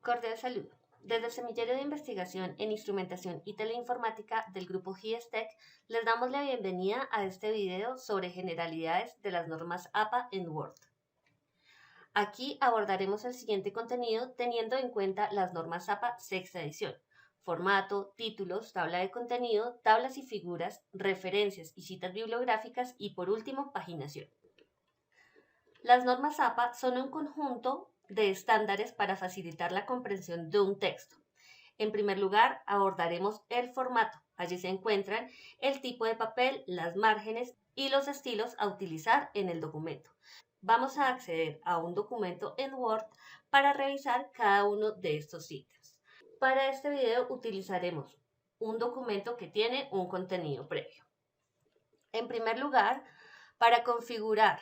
Cordial saludo. Desde el Semillero de Investigación en Instrumentación y Teleinformática del grupo GIESTEC, les damos la bienvenida a este video sobre generalidades de las normas APA en Word. Aquí abordaremos el siguiente contenido teniendo en cuenta las normas APA sexta edición: formato, títulos, tabla de contenido, tablas y figuras, referencias y citas bibliográficas y por último, paginación. Las normas APA son un conjunto de estándares para facilitar la comprensión de un texto. En primer lugar, abordaremos el formato. Allí se encuentran el tipo de papel, las márgenes y los estilos a utilizar en el documento. Vamos a acceder a un documento en Word para revisar cada uno de estos ítems. Para este video utilizaremos un documento que tiene un contenido previo. En primer lugar, para configurar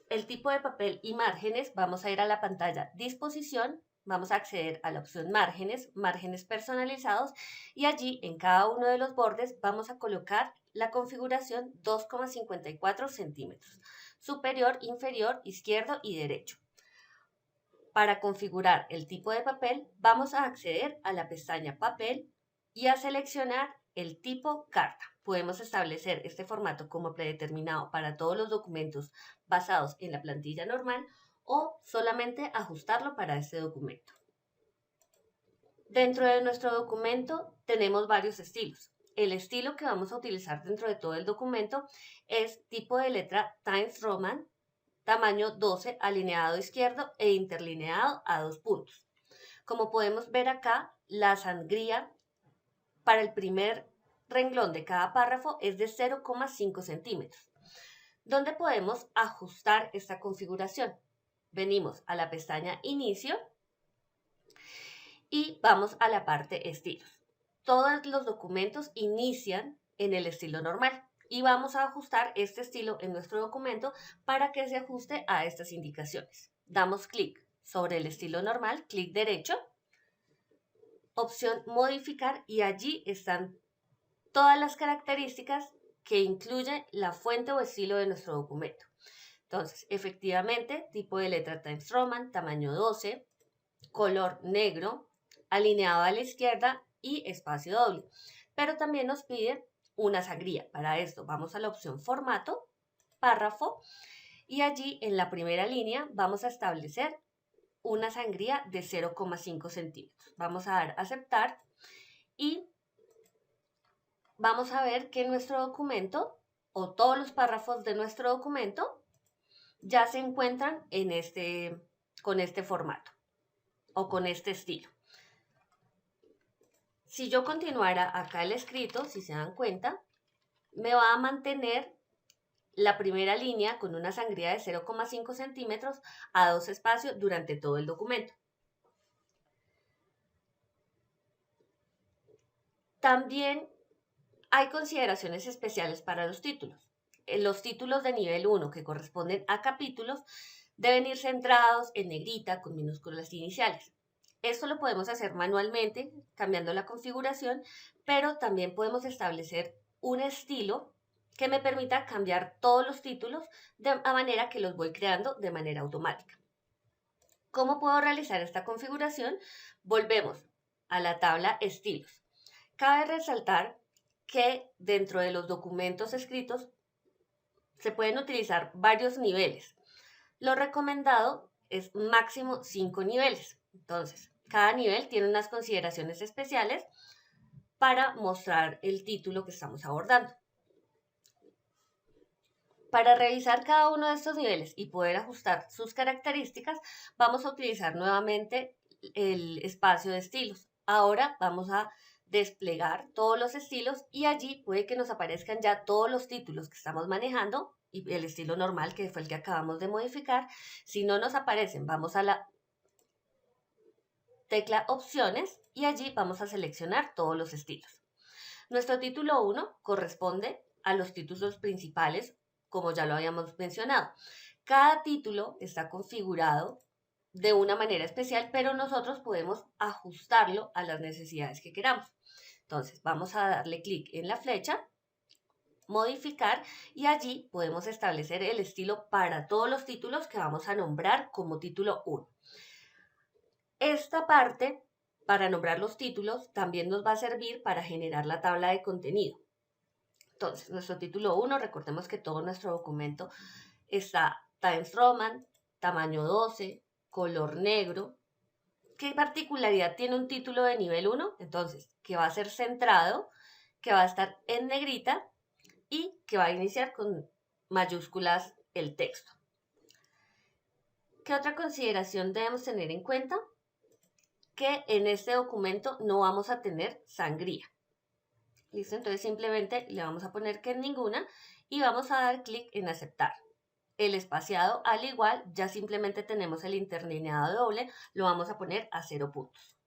el tipo de papel y márgenes, vamos a ir a la pantalla Disposición, vamos a acceder a la opción Márgenes personalizados y allí en cada uno de los bordes vamos a colocar la configuración 2,54 centímetros, superior, inferior, izquierdo y derecho. Para configurar el tipo de papel, vamos a acceder a la pestaña Papel y a seleccionar el tipo carta. Podemos establecer este formato como predeterminado para todos los documentos basados en la plantilla normal o solamente ajustarlo para este documento. Dentro de nuestro documento tenemos varios estilos. El estilo que vamos a utilizar dentro de todo el documento es tipo de letra Times Roman, tamaño 12, alineado izquierdo e interlineado a 2 puntos. Como podemos ver acá, la sangría para el primer renglón de cada párrafo es de 0,5 centímetros. ¿Dónde podemos ajustar esta configuración? Venimos a la pestaña Inicio y vamos a la parte Estilos. Todos los documentos inician en el estilo normal y vamos a ajustar este estilo en nuestro documento para que se ajuste a estas indicaciones. Damos clic sobre el estilo normal, clic derecho, opción Modificar y allí están todas las características que incluye la fuente o estilo de nuestro documento. Entonces, efectivamente, tipo de letra Times Roman, tamaño 12, color negro, alineado a la izquierda y espacio doble. Pero también nos pide una sangría. Para esto vamos a la opción Formato, Párrafo, y allí en la primera línea vamos a establecer una sangría de 0,5 centímetros. Vamos a dar Aceptar y vamos a ver que nuestro documento o todos los párrafos de nuestro documento ya se encuentran con este formato o con este estilo. Si yo continuara acá el escrito, si se dan cuenta, me va a mantener la primera línea con una sangría de 0,5 centímetros a 2 espacios durante todo el documento. También hay consideraciones especiales para los títulos. Los títulos de nivel 1 que corresponden a capítulos deben ir centrados en negrita con minúsculas iniciales. Esto lo podemos hacer manualmente cambiando la configuración, pero también podemos establecer un estilo que me permita cambiar todos los títulos de manera que los voy creando de manera automática. ¿Cómo puedo realizar esta configuración? Volvemos a la tabla Estilos. Cabe resaltar que dentro de los documentos escritos se pueden utilizar varios niveles. Lo recomendado es máximo 5 niveles. Entonces, cada nivel tiene unas consideraciones especiales para mostrar el título que estamos abordando. Para revisar cada uno de estos niveles y poder ajustar sus características, vamos a utilizar nuevamente el espacio de estilos. Ahora vamos a desplegar todos los estilos y allí puede que nos aparezcan ya todos los títulos que estamos manejando y el estilo normal que fue el que acabamos de modificar. Si no nos aparecen, vamos a la tecla Opciones y allí vamos a seleccionar todos los estilos. Nuestro título 1 corresponde a los títulos principales, como ya lo habíamos mencionado. Cada título está configurado de una manera especial, pero nosotros podemos ajustarlo a las necesidades que queramos. Entonces, vamos a darle clic en la flecha, modificar, y allí podemos establecer el estilo para todos los títulos que vamos a nombrar como título 1. Esta parte, para nombrar los títulos, también nos va a servir para generar la tabla de contenido. Entonces, nuestro título 1, recordemos que todo nuestro documento está Times Roman, tamaño 12, color negro. ¿Qué particularidad tiene un título de nivel 1? Entonces, que va a ser centrado, que va a estar en negrita y que va a iniciar con mayúsculas el texto. ¿Qué otra consideración debemos tener en cuenta? Que en este documento no vamos a tener sangría. ¿Listo? Entonces simplemente le vamos a poner que en ninguna y vamos a dar clic en aceptar. El espaciado, al igual, ya simplemente tenemos el interlineado doble, lo vamos a poner a 0 puntos.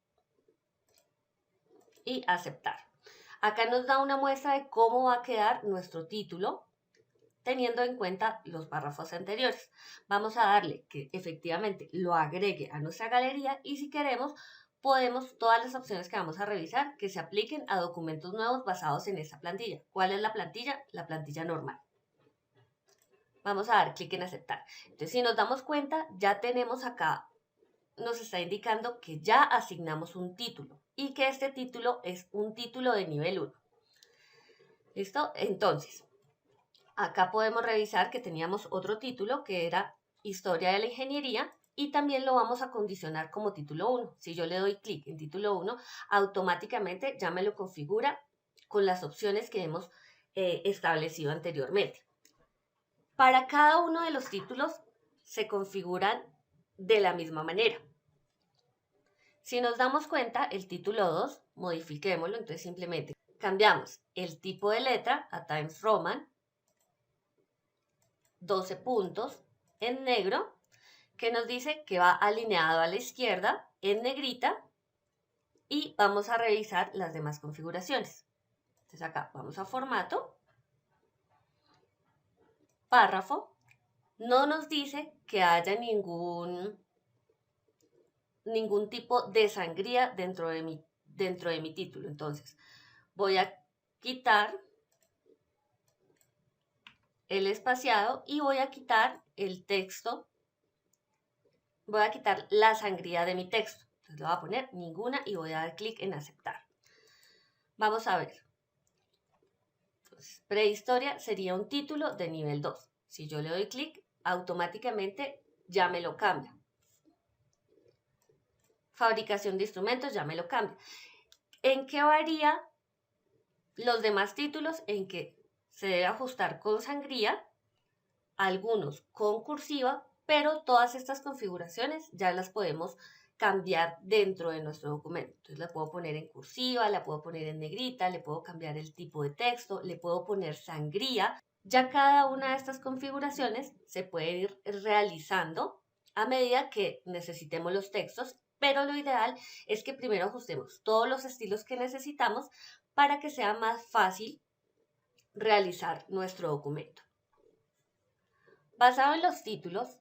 Y aceptar. Acá nos da una muestra de cómo va a quedar nuestro título, teniendo en cuenta los párrafos anteriores. Vamos a darle que efectivamente lo agregue a nuestra galería y si queremos, podemos, todas las opciones que vamos a revisar, que se apliquen a documentos nuevos basados en esta plantilla. ¿Cuál es la plantilla? La plantilla normal. Vamos a dar clic en aceptar. Entonces, si nos damos cuenta, ya tenemos acá, nos está indicando que ya asignamos un título y que este título es un título de nivel 1. ¿Listo? Entonces, acá podemos revisar que teníamos otro título que era Historia de la Ingeniería y también lo vamos a condicionar como título 1. Si yo le doy clic en título 1, automáticamente ya me lo configura con las opciones que hemos establecido anteriormente. Para cada uno de los títulos se configuran de la misma manera. Si nos damos cuenta, el título 2, modifiquémoslo, entonces simplemente cambiamos el tipo de letra a Times Roman, 12 puntos en negro, que nos dice que va alineado a la izquierda en negrita y vamos a revisar las demás configuraciones. Entonces acá vamos a formato, párrafo, no nos dice que haya ningún tipo de sangría dentro de mi título. Entonces voy a quitar el espaciado y voy a quitar el texto, voy a quitar la sangría de mi texto. Entonces le voy a poner ninguna y voy a dar clic en aceptar. Vamos a ver. Entonces, prehistoria sería un título de nivel 2. Si yo le doy clic, automáticamente ya me lo cambia. Fabricación de instrumentos ya me lo cambia. ¿En qué varía los demás títulos? En que se debe ajustar con sangría, algunos con cursiva, pero todas estas configuraciones ya las podemos cambiar dentro de nuestro documento. Entonces la puedo poner en cursiva, la puedo poner en negrita, le puedo cambiar el tipo de texto, le puedo poner sangría. Ya cada una de estas configuraciones se puede ir realizando a medida que necesitemos los textos, pero lo ideal es que primero ajustemos todos los estilos que necesitamos para que sea más fácil realizar nuestro documento. Basado en los títulos,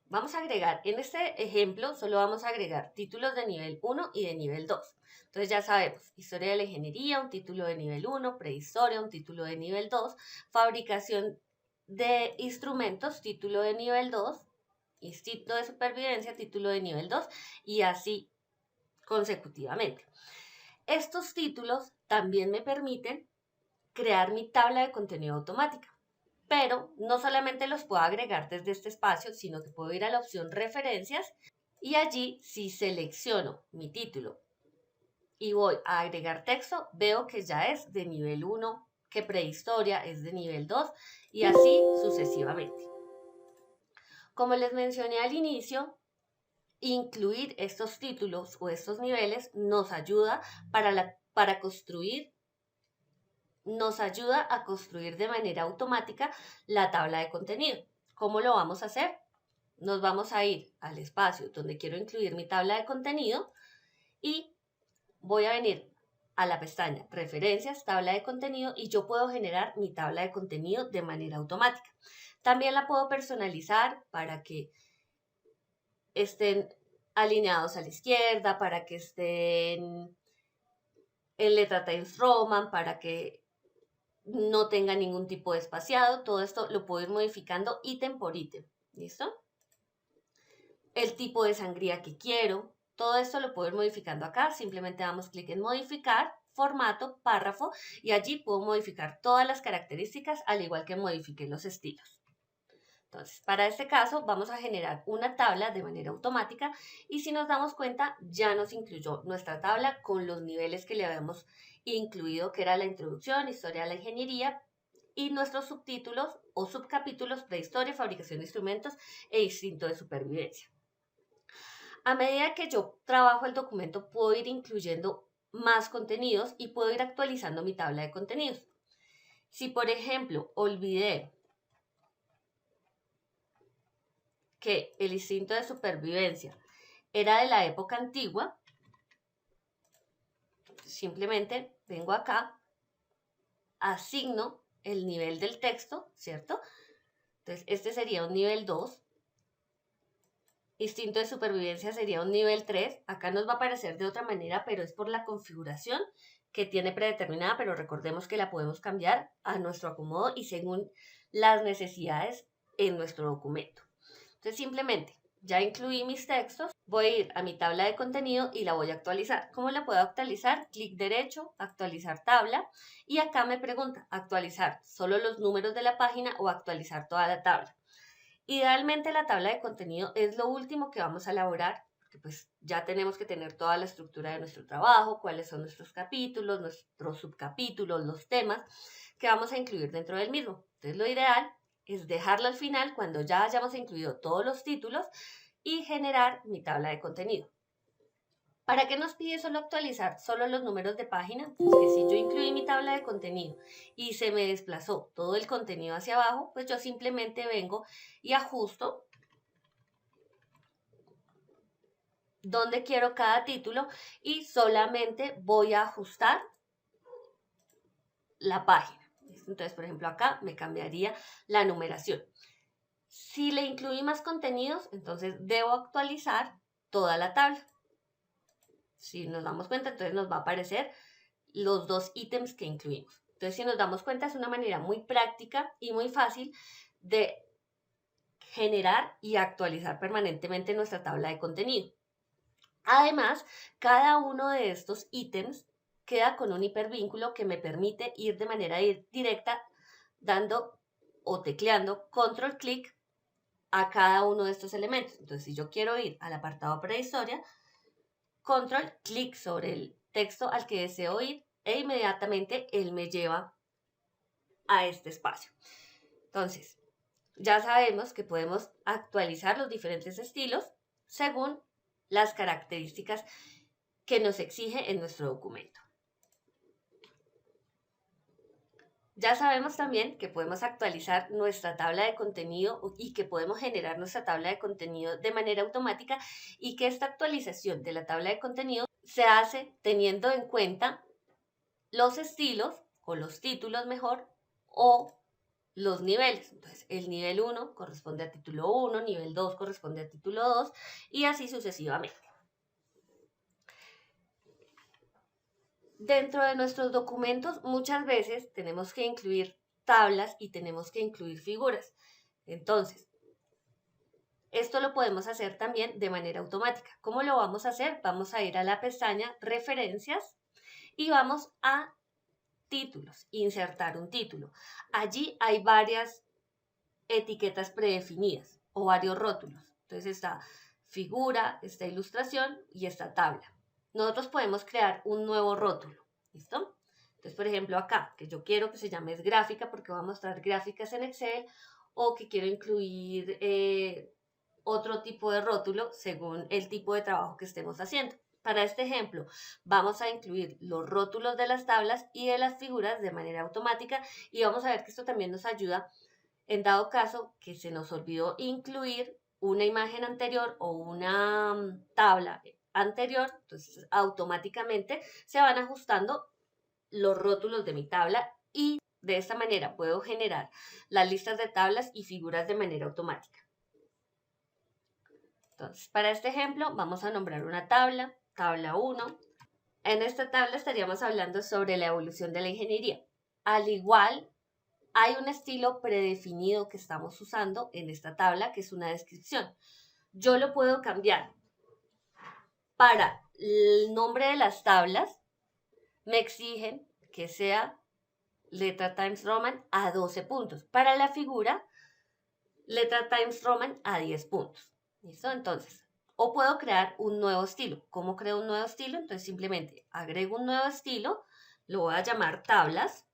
vamos a agregar, en este ejemplo solo vamos a agregar títulos de nivel 1 y de nivel 2. Entonces ya sabemos, historia de la ingeniería, un título de nivel 1, prehistoria, un título de nivel 2, fabricación de instrumentos, título de nivel 2, instinto de supervivencia, título de nivel 2 y así consecutivamente. Estos títulos también me permiten crear mi tabla de contenido automática. Pero no solamente los puedo agregar desde este espacio, sino que puedo ir a la opción referencias y allí si selecciono mi título y voy a agregar texto, veo que ya es de nivel 1, que prehistoria es de nivel 2 y así sucesivamente. Como les mencioné al inicio, incluir estos títulos o estos niveles nos ayuda para construir de manera automática la tabla de contenido. ¿Cómo lo vamos a hacer? Nos vamos a ir al espacio donde quiero incluir mi tabla de contenido y voy a venir a la pestaña Referencias, Tabla de Contenido y yo puedo generar mi tabla de contenido de manera automática. También la puedo personalizar para que estén alineados a la izquierda, para que estén en letra Times Roman, para que no tenga ningún tipo de espaciado. Todo esto lo puedo ir modificando ítem por ítem. ¿Listo? El tipo de sangría que quiero. Todo esto lo puedo ir modificando acá, simplemente damos clic en modificar, formato, párrafo, y allí puedo modificar todas las características al igual que modifique los estilos. Entonces, para este caso vamos a generar una tabla de manera automática y si nos damos cuenta ya nos incluyó nuestra tabla con los niveles que le habíamos incluido, que era la introducción, historia de la ingeniería y nuestros subtítulos o subcapítulos: prehistoria, fabricación de instrumentos e instinto de supervivencia. A medida que yo trabajo el documento, puedo ir incluyendo más contenidos y puedo ir actualizando mi tabla de contenidos. Si, por ejemplo, olvidé que el instinto de supervivencia era de la época antigua, simplemente vengo acá, asigno el nivel del texto, ¿cierto? Entonces, este sería un nivel 2. Instinto de supervivencia sería un nivel 3. Acá nos va a aparecer de otra manera, pero es por la configuración que tiene predeterminada, pero recordemos que la podemos cambiar a nuestro acomodo y según las necesidades en nuestro documento. Entonces, simplemente, ya incluí mis textos, voy a ir a mi tabla de contenido y la voy a actualizar. ¿Cómo la puedo actualizar? Clic derecho, actualizar tabla, y acá me pregunta, actualizar solo los números de la página o actualizar toda la tabla. Idealmente la tabla de contenido es lo último que vamos a elaborar, porque pues ya tenemos que tener toda la estructura de nuestro trabajo, cuáles son nuestros capítulos, nuestros subcapítulos, los temas que vamos a incluir dentro del mismo. Entonces lo ideal es dejarlo al final cuando ya hayamos incluido todos los títulos y generar mi tabla de contenido. ¿Para qué nos pide solo actualizar solo los números de página? Pues que si yo incluí mi tabla de contenido y se me desplazó todo el contenido hacia abajo, pues yo simplemente vengo y ajusto donde quiero cada título y solamente voy a ajustar la página. Entonces, por ejemplo, acá me cambiaría la numeración. Si le incluí más contenidos, entonces debo actualizar toda la tabla. Si nos damos cuenta, entonces nos va a aparecer los 2 ítems que incluimos. Entonces, si nos damos cuenta, es una manera muy práctica y muy fácil de generar y actualizar permanentemente nuestra tabla de contenido. Además, cada uno de estos ítems queda con un hipervínculo que me permite ir de manera directa dando o tecleando control clic a cada uno de estos elementos. Entonces, si yo quiero ir al apartado prehistoria, control clic sobre el texto al que deseo ir e inmediatamente él me lleva a este espacio. Entonces, ya sabemos que podemos actualizar los diferentes estilos según las características que nos exige en nuestro documento. Ya sabemos también que podemos actualizar nuestra tabla de contenido y que podemos generar nuestra tabla de contenido de manera automática y que esta actualización de la tabla de contenido se hace teniendo en cuenta los estilos o los títulos mejor o los niveles. Entonces, el nivel 1 corresponde a título 1, nivel 2 corresponde a título 2 y así sucesivamente. Dentro de nuestros documentos muchas veces tenemos que incluir tablas y tenemos que incluir figuras. Entonces, esto lo podemos hacer también de manera automática. ¿Cómo lo vamos a hacer? Vamos a ir a la pestaña Referencias y vamos a Títulos, insertar un título. Allí hay varias etiquetas predefinidas o varios rótulos. Entonces está figura, esta ilustración y esta tabla. Nosotros podemos crear un nuevo rótulo, ¿listo? Entonces, por ejemplo, acá, que yo quiero que se llame gráfica porque voy a mostrar gráficas en Excel, o que quiero incluir otro tipo de rótulo según el tipo de trabajo que estemos haciendo. Para este ejemplo, vamos a incluir los rótulos de las tablas y de las figuras de manera automática y vamos a ver que esto también nos ayuda en dado caso que se nos olvidó incluir una imagen anterior o una tabla anterior, entonces automáticamente se van ajustando los rótulos de mi tabla y de esta manera puedo generar las listas de tablas y figuras de manera automática. Entonces, para este ejemplo vamos a nombrar una tabla, tabla 1. En esta tabla estaríamos hablando sobre la evolución de la ingeniería. Al igual, hay un estilo predefinido que estamos usando en esta tabla, que es una descripción. Yo lo puedo cambiar Para el nombre de las tablas, me exigen que sea letra Times Roman a 12 puntos. Para la figura, letra Times Roman a 10 puntos. ¿Listo? Entonces, o puedo crear un nuevo estilo. ¿Cómo creo un nuevo estilo? Entonces simplemente agrego un nuevo estilo, lo voy a llamar tablas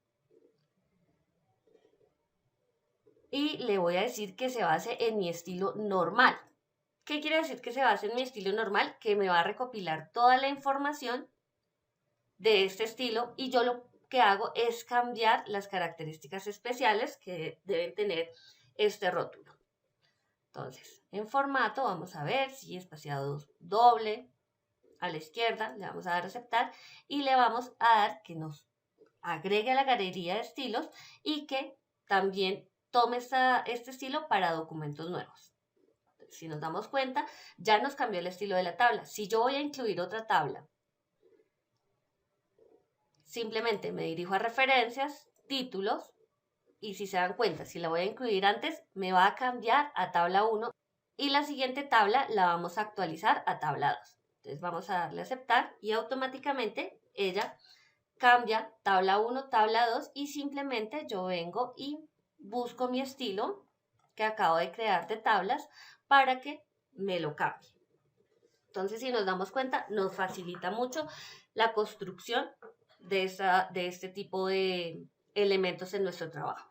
y le voy a decir que se base en mi estilo normal. ¿Qué quiere decir que se base en mi estilo normal? Que me va a recopilar toda la información de este estilo y yo lo que hago es cambiar las características especiales que deben tener este rótulo. Entonces, en formato vamos a ver si espaciado doble, a la izquierda, le vamos a dar a aceptar y le vamos a dar que nos agregue a la galería de estilos y que también tome este estilo para documentos nuevos. Si nos damos cuenta, ya nos cambió el estilo de la tabla. Si yo voy a incluir otra tabla, simplemente me dirijo a referencias, títulos, y si se dan cuenta, si la voy a incluir antes, me va a cambiar a tabla 1 y la siguiente tabla la vamos a actualizar a tabla 2. Entonces vamos a darle a aceptar y automáticamente ella cambia tabla 1, tabla 2 y simplemente yo vengo y busco mi estilo que acabo de crear de tablas para que me lo cambie. Entonces, si nos damos cuenta, nos facilita mucho la construcción de este tipo de elementos en nuestro trabajo.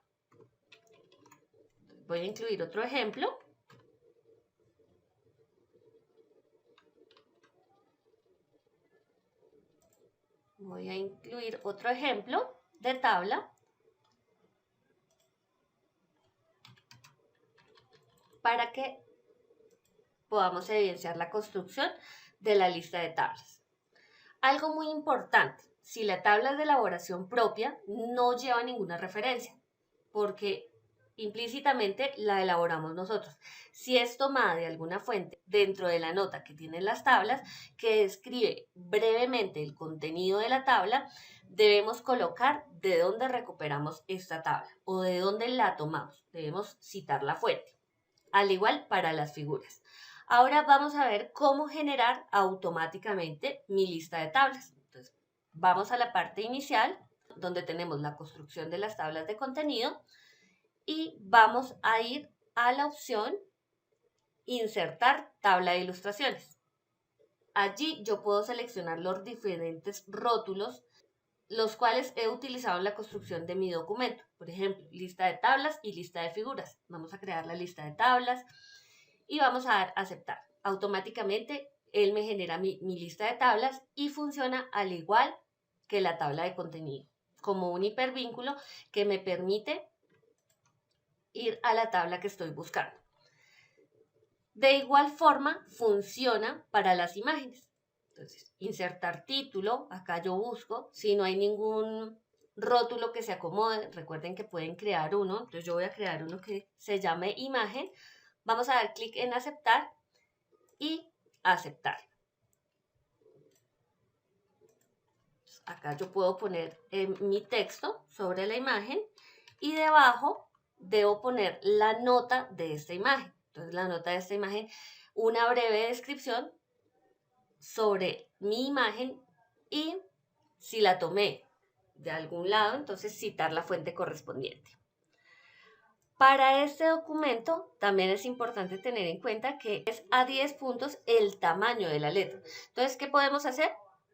Voy a incluir otro ejemplo. Voy a incluir otro ejemplo de tabla para que podamos evidenciar la construcción de la lista de tablas. Algo muy importante, si la tabla es de elaboración propia, no lleva ninguna referencia, porque implícitamente la elaboramos nosotros. Si es tomada de alguna fuente dentro de la nota que tienen las tablas, que describe brevemente el contenido de la tabla, debemos colocar de dónde recuperamos esta tabla o de dónde la tomamos. Debemos citar la fuente. Al igual para las figuras. Ahora vamos a ver cómo generar automáticamente mi lista de tablas. Entonces, vamos a la parte inicial, donde tenemos la construcción de las tablas de contenido, y vamos a ir a la opción Insertar tabla de ilustraciones. Allí yo puedo seleccionar los diferentes rótulos, los cuales he utilizado en la construcción de mi documento. Por ejemplo, lista de tablas y lista de figuras. Vamos a crear la lista de tablas y vamos a dar aceptar. Automáticamente él me genera mi lista de tablas y funciona al igual que la tabla de contenido, como un hipervínculo que me permite ir a la tabla que estoy buscando. De igual forma funciona para las imágenes. Entonces, insertar título, acá yo busco, si no hay ningún rótulo que se acomode, recuerden que pueden crear uno, entonces yo voy a crear uno que se llame imagen, vamos a dar clic en aceptar y aceptar. Acá yo puedo poner mi texto sobre la imagen y debajo debo poner la nota de esta imagen. Entonces la nota de esta imagen, una breve descripción sobre mi imagen y si la tomé de algún lado, entonces citar la fuente correspondiente. Para este documento también es importante tener en cuenta que es a 10 puntos el tamaño de la letra. Entonces, ¿qué podemos hacer?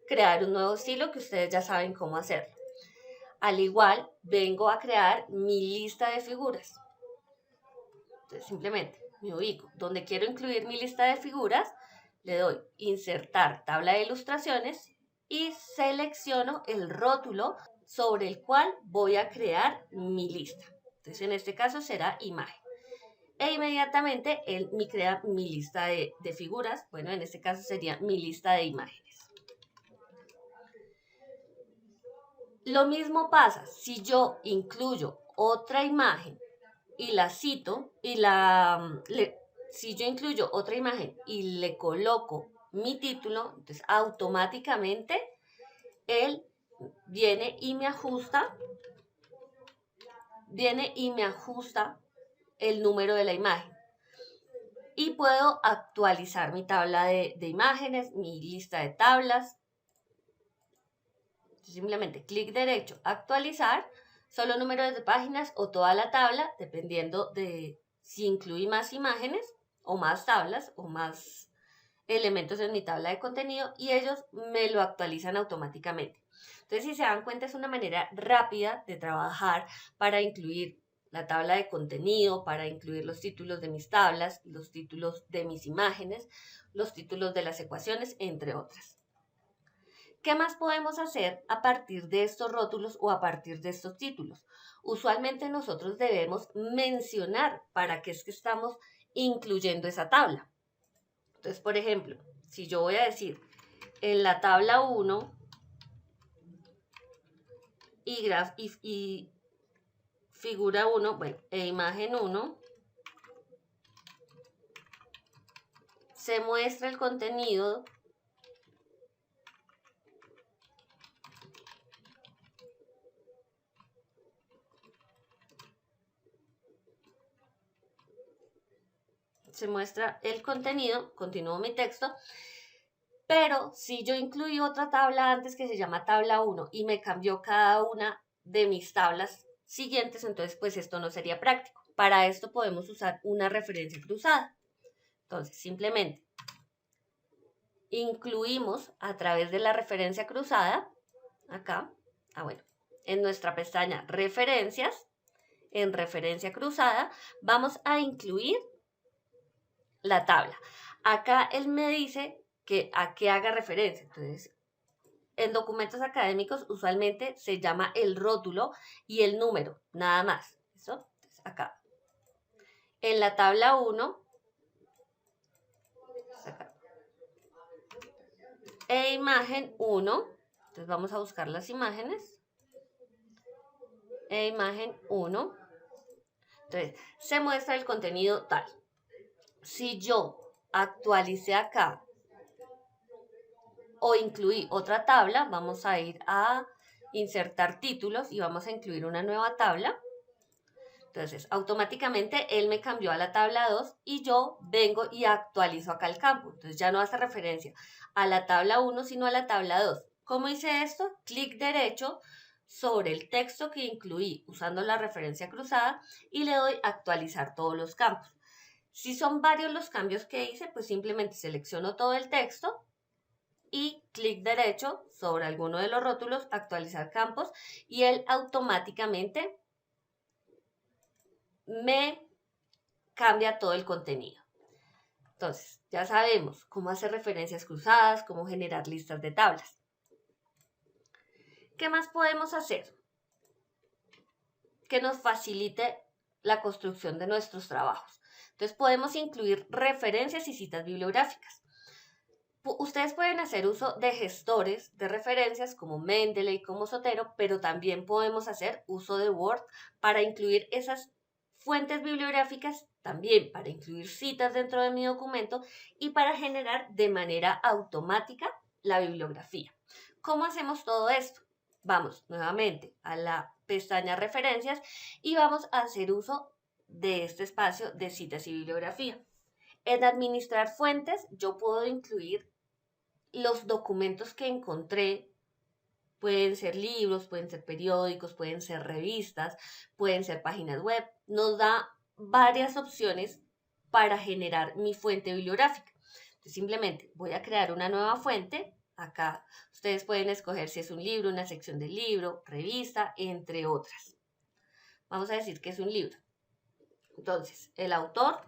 Crear un nuevo estilo que ustedes ya saben cómo hacerlo. Al igual, vengo a crear mi lista de figuras. Entonces, simplemente me ubico donde quiero incluir mi lista de figuras, le doy insertar tabla de ilustraciones y selecciono el rótulo sobre el cual voy a crear mi lista. Entonces, en este caso será imagen. E inmediatamente él me crea mi lista de figuras. Bueno, en este caso sería mi lista de imágenes. Lo mismo pasa si yo incluyo otra imagen y la cito si yo incluyo otra imagen y le coloco mi título, entonces automáticamente él viene y me ajusta el número de la imagen. y puedo actualizar mi tabla de imágenes, mi lista de tablas. Simplemente clic derecho, actualizar, solo números de páginas o toda la tabla, dependiendo de si incluí más imágenes o más tablas o más elementos en mi tabla de contenido, y ellos me lo actualizan automáticamente. Entonces, si se dan cuenta, es una manera rápida de trabajar para incluir la tabla de contenido, para incluir los títulos de mis tablas, los títulos de mis imágenes, los títulos de las ecuaciones, entre otras. ¿Qué más podemos hacer a partir de estos rótulos o a partir de estos títulos? Usualmente nosotros debemos mencionar para qué es que estamos incluyendo esa tabla. Entonces, por ejemplo, si yo voy a decir en la tabla 1 y figura 1, bueno, e imagen 1, se muestra el contenido continúo mi texto, pero si yo incluí otra tabla antes que se llama tabla 1 y me cambió cada una de mis tablas siguientes, entonces pues esto no sería práctico. Para esto podemos usar una referencia cruzada. Entonces simplemente incluimos a través de la referencia cruzada, acá, bueno, en nuestra pestaña referencias, en referencia cruzada, vamos a incluir la tabla. Acá él me dice que a qué haga referencia. Entonces, en documentos académicos usualmente se llama el rótulo y el número, nada más. ¿Listo? Entonces, acá. En la tabla 1, acá, e imagen 1, entonces vamos a buscar las imágenes. E imagen 1. Entonces, se muestra el contenido tal. Si yo actualicé acá o incluí otra tabla, vamos a ir a insertar títulos y vamos a incluir una nueva tabla. Entonces, automáticamente él me cambió a la tabla 2 y yo vengo y actualizo acá el campo. Entonces, ya no hace referencia a la tabla 1, sino a la tabla 2. ¿Cómo hice esto? Clic derecho sobre el texto que incluí usando la referencia cruzada y le doy a actualizar todos los campos. Si son varios los cambios que hice, pues simplemente selecciono todo el texto y clic derecho sobre alguno de los rótulos, actualizar campos, y él automáticamente me cambia todo el contenido. Entonces, ya sabemos cómo hacer referencias cruzadas, cómo generar listas de tablas. ¿Qué más podemos hacer que nos facilite la construcción de nuestros trabajos? Entonces, podemos incluir referencias y citas bibliográficas. Ustedes pueden hacer uso de gestores de referencias como Mendeley, como Zotero, pero también podemos hacer uso de Word para incluir esas fuentes bibliográficas, también para incluir citas dentro de mi documento y para generar de manera automática la bibliografía. ¿Cómo hacemos todo esto? Vamos nuevamente a la pestaña referencias y vamos a hacer uso de este espacio de citas y bibliografía. En administrar fuentes, yo puedo incluir los documentos que encontré. Pueden ser libros, pueden ser periódicos, pueden ser revistas, pueden ser páginas web. Nos da varias opciones para generar mi fuente bibliográfica. Entonces, simplemente voy a crear una nueva fuente. Acá ustedes pueden escoger si es un libro, una sección del libro, revista, entre otras. Vamos a decir que es un libro. Entonces, el autor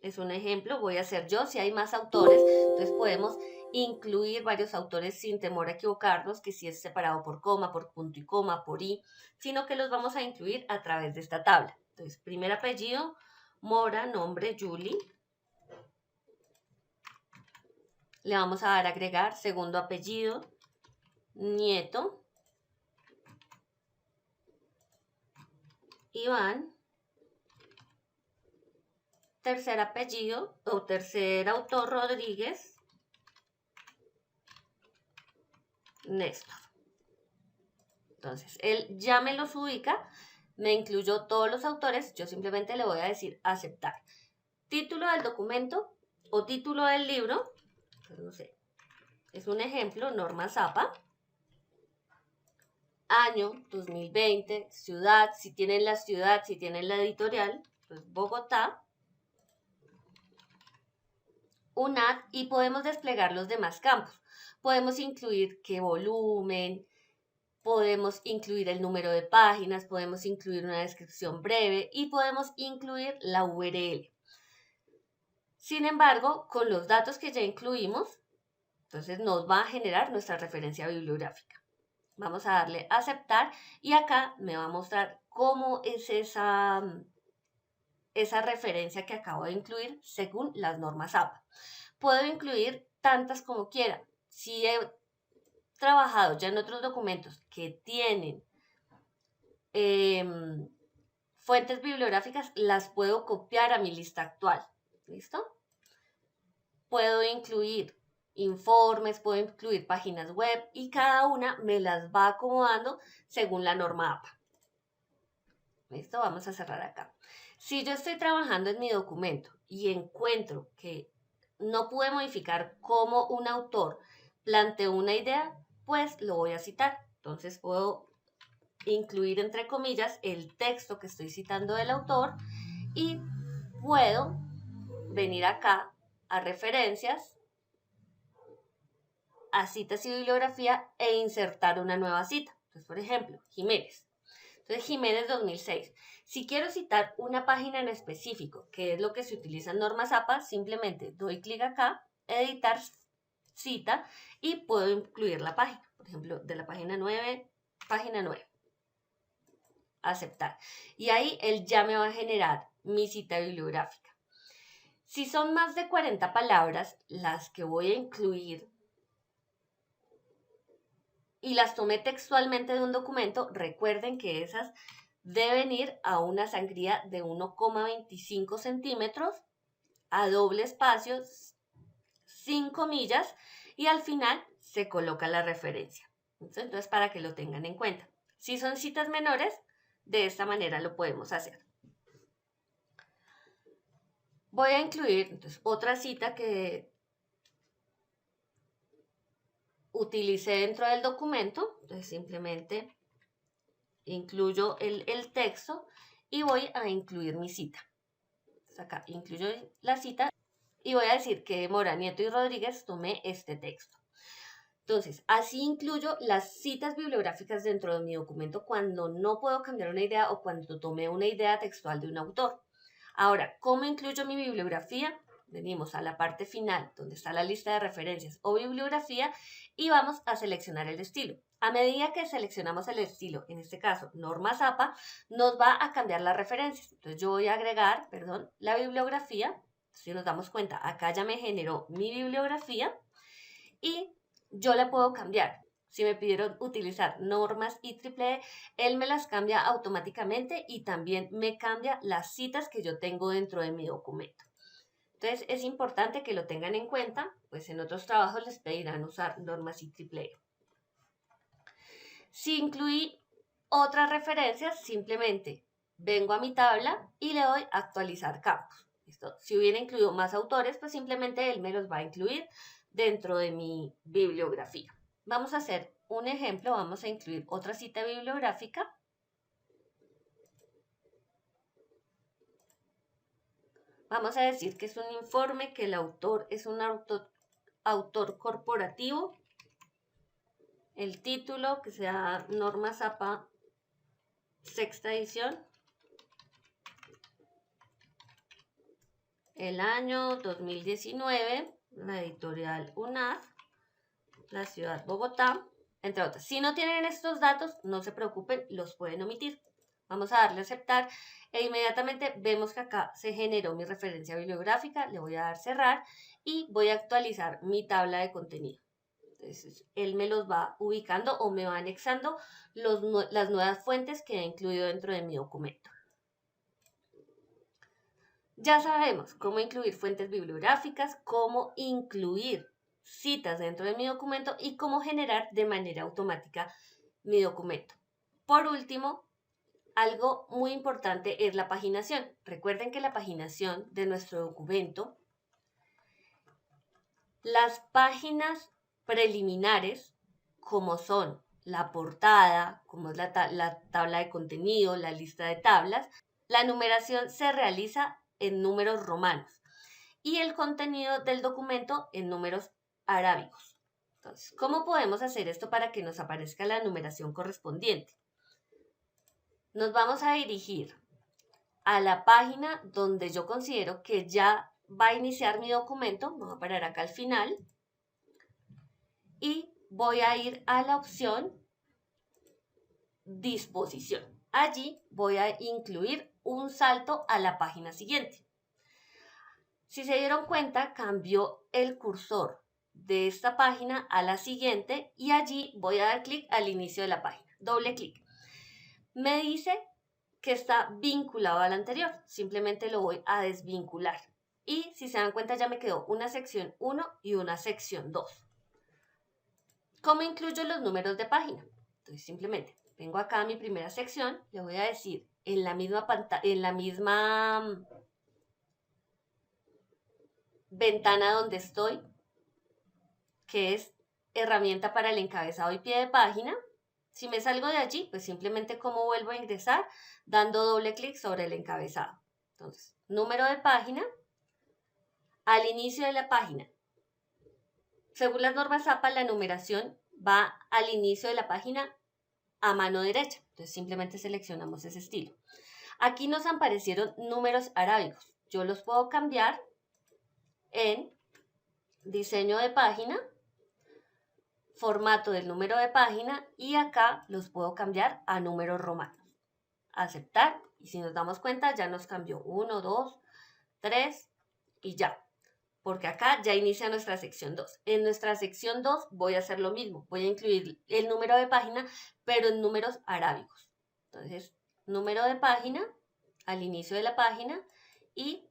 es un ejemplo. Voy a hacer yo. Si hay más autores, entonces podemos incluir varios autores sin temor a equivocarnos, que si es separado por coma, por punto y coma, por i, sino que los vamos a incluir a través de esta tabla. Entonces, primer apellido, Mora, nombre, Julie. Le vamos a dar a agregar, segundo apellido, Nieto, Iván. Tercer apellido o tercer autor, Rodríguez, Néstor. Entonces, él ya me los ubica, me incluyó todos los autores, yo simplemente le voy a decir aceptar. Título del documento o título del libro, pues no sé, es un ejemplo, normas APA. Año 2020, ciudad, si tienen la ciudad, si tienen la editorial, pues Bogotá. UNAD, y podemos desplegar los demás campos. Podemos incluir qué volumen, podemos incluir el número de páginas, podemos incluir una descripción breve y podemos incluir la URL. Sin embargo, con los datos que ya incluimos, entonces nos va a generar nuestra referencia bibliográfica. Vamos a darle a aceptar y acá me va a mostrar cómo es esa referencia que acabo de incluir según las normas APA. Puedo incluir tantas como quiera. Si he trabajado ya en otros documentos que tienen fuentes bibliográficas, las puedo copiar a mi lista actual. ¿Listo? Puedo incluir informes, puedo incluir páginas web y cada una me las va acomodando según la norma APA. ¿Listo? Vamos a cerrar acá. Si yo estoy trabajando en mi documento y encuentro que no pude modificar cómo un autor planteó una idea, pues lo voy a citar. Entonces puedo incluir entre comillas el texto que estoy citando del autor y puedo venir acá a referencias, a citas y bibliografía e insertar una nueva cita. Entonces, por ejemplo, Jiménez. Entonces, Jiménez 2006. Si quiero citar una página en específico, que es lo que se utiliza en normas APA, simplemente doy clic acá, editar cita y puedo incluir la página. Por ejemplo, de la página 9, página 9. Aceptar. Y ahí él ya me va a generar mi cita bibliográfica. Si son más de 40 palabras las que voy a incluir y las tomé textualmente de un documento, recuerden que esas deben ir a una sangría de 1,25 centímetros, a doble espacio, sin comillas, y al final se coloca la referencia. Entonces, para que lo tengan en cuenta. Si son citas menores, de esta manera lo podemos hacer. Voy a incluir entonces, otra cita que utilicé dentro del documento. Entonces, simplemente incluyo el texto y voy a incluir mi cita. Entonces, acá incluyo la cita y voy a decir que de Mora, Nieto y Rodríguez tomé este texto. Entonces, así incluyo las citas bibliográficas dentro de mi documento cuando no puedo cambiar una idea o cuando tomé una idea textual de un autor. Ahora, ¿cómo incluyo mi bibliografía? Venimos a la parte final donde está la lista de referencias o bibliografía y vamos a seleccionar el estilo. A medida que seleccionamos el estilo, en este caso normas APA, nos va a cambiar las referencias. Entonces yo voy a agregar, la bibliografía. Si nos damos cuenta, acá ya me generó mi bibliografía y yo la puedo cambiar. Si me pidieron utilizar normas IEEE, él me las cambia automáticamente y también me cambia las citas que yo tengo dentro de mi documento. Entonces es importante que lo tengan en cuenta, pues en otros trabajos les pedirán usar normas IEEE. Si incluí otras referencias, simplemente vengo a mi tabla y le doy a actualizar campos. ¿Listo? Si hubiera incluido más autores, pues simplemente él me los va a incluir dentro de mi bibliografía. Vamos a hacer un ejemplo, vamos a incluir otra cita bibliográfica. Vamos a decir que es un informe, que el autor es un autor corporativo. El título, que sea Normas APA, sexta edición. El año 2019, la editorial UNAD, la ciudad Bogotá, entre otras. Si no tienen estos datos, no se preocupen, los pueden omitir. Vamos a darle a aceptar e inmediatamente vemos que acá se generó mi referencia bibliográfica. Le voy a dar cerrar y voy a actualizar mi tabla de contenido. Entonces, él me los va ubicando o me va anexando las nuevas fuentes que he incluido dentro de mi documento. Ya sabemos cómo incluir fuentes bibliográficas, cómo incluir citas dentro de mi documento y cómo generar de manera automática mi documento. Por último, algo muy importante es la paginación. Recuerden que la paginación de nuestro documento, las páginas preliminares, como son la portada, como es la tabla de contenido, la lista de tablas, la numeración se realiza en números romanos y el contenido del documento en números arábigos. Entonces, ¿cómo podemos hacer esto para que nos aparezca la numeración correspondiente? Nos vamos a dirigir a la página donde yo considero que ya va a iniciar mi documento. Voy a parar acá al final y voy a ir a la opción disposición. Allí voy a incluir un salto a la página siguiente. Si se dieron cuenta, cambió el cursor de esta página a la siguiente y allí voy a dar clic al inicio de la página. Doble clic. Me dice que está vinculado al anterior. Simplemente lo voy a desvincular. Y si se dan cuenta, ya me quedó una sección 1 y una sección 2. ¿Cómo incluyo los números de página? Entonces simplemente vengo acá a mi primera sección, le voy a decir en la misma ventana donde estoy, que es herramienta para el encabezado y pie de página. Si me salgo de allí, pues simplemente como vuelvo a ingresar, dando doble clic sobre el encabezado. Entonces, número de página, al inicio de la página. Según las normas APA, la numeración va al inicio de la página a mano derecha. Entonces simplemente seleccionamos ese estilo. Aquí nos aparecieron números arábigos. Yo los puedo cambiar en diseño de página, formato del número de página y acá los puedo cambiar a números romanos. Aceptar y si nos damos cuenta ya nos cambió 1, 2, 3 y ya. Porque acá ya inicia nuestra sección 2. En nuestra sección 2 voy a hacer lo mismo. Voy a incluir el número de página, pero en números arábigos. Entonces, número de página al inicio de la página y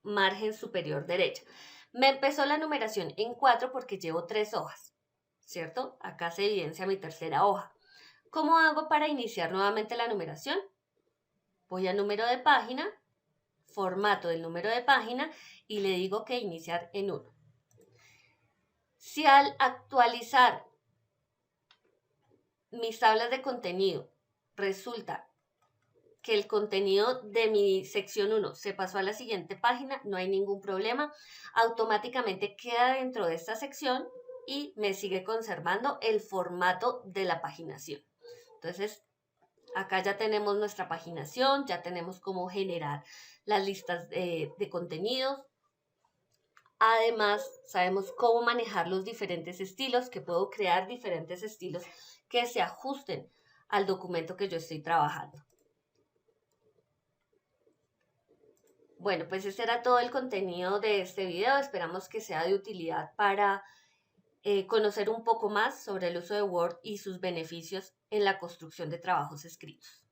margen superior derecha. Me empezó la numeración en 4 porque llevo 3 hojas, ¿cierto? Acá se evidencia mi tercera hoja. ¿Cómo hago para iniciar nuevamente la numeración? Voy a número de página, formato del número de página y le digo que iniciar en 1. Si al actualizar mis tablas de contenido resulta que el contenido de mi sección 1 se pasó a la siguiente página, no hay ningún problema. Automáticamente queda dentro de esta sección y me sigue conservando el formato de la paginación. Entonces, acá ya tenemos nuestra paginación, ya tenemos cómo generar las listas de contenidos. Además, sabemos cómo manejar los diferentes estilos, que puedo crear diferentes estilos que se ajusten al documento que yo estoy trabajando. Bueno, pues ese era todo el contenido de este video. Esperamos que sea de utilidad para conocer un poco más sobre el uso de Word y sus beneficios en la construcción de trabajos escritos.